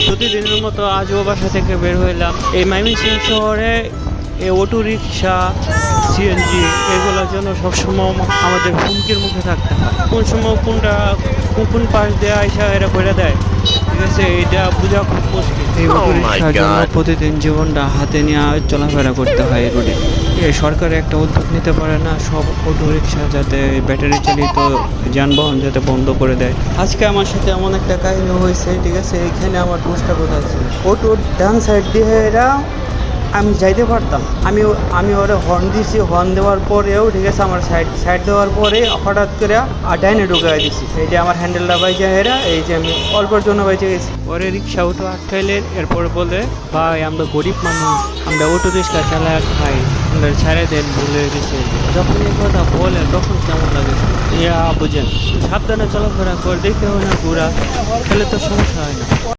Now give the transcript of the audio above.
প্রতিদিনের মতো আজও বাসা থেকে বের হইলাম। এই ময়মনসিংহ শহরে এই অটো রিক্সা, সিএনজি এগুলোর জন্য সবসময় আমাদের হুমকির মুখে থাকতে হয়। কোন সময় কোন পাশ দিয়ে আইসা এরা করে দেয়, ঠিক আছে, এটা বোঝা খুব মুশকিল। এই অটো রিক্সার জন্য প্রতিদিন জীবনটা হাতে নিয়ে চলাফেরা করতে হয় এই রোডে। সরকার একটা উদ্যোগ নিতে পারে না সব অটো রিক্সা যাতে ব্যাটারি চালিত যানবাহন যাতে বন্ধ করে দেয়। আজকে আমার সাথে এমন একটা কাহিনী হয়েছে, ঠিক আছে, এখানে আমার দোষটা কোথায় ছিল? অটোর ডান সাইড দিয়ে এরা আমি যাইতে পারতাম, আমি ওরা হর্ন দিছি, হর্ন দেওয়ার পরেও, ঠিক আছে, আমার সাইড দেওয়ার পরে হঠাৎ করে ডাইনে ঢুকাই দিছি। এই যে আমার হ্যান্ডেলটা বাইচে হেরা, এই যে আমি অল্পের জন্য বাইচে গেছি। পরে রিক্সা অটো আটকাইলেন, এরপর বলে ভাই আমরা গরিব মানুষ, আমরা অটো রিক্সা চালায় খাই, আমরা ছেড়ে দেন, বলে গেছে। যখন এই কথা বলে তখন কেমন লাগে বুঝেন। সাবধানে চলাফেরা করে দেখতে হয় না ঘোরা, তাহলে তো সমস্যা হয় না।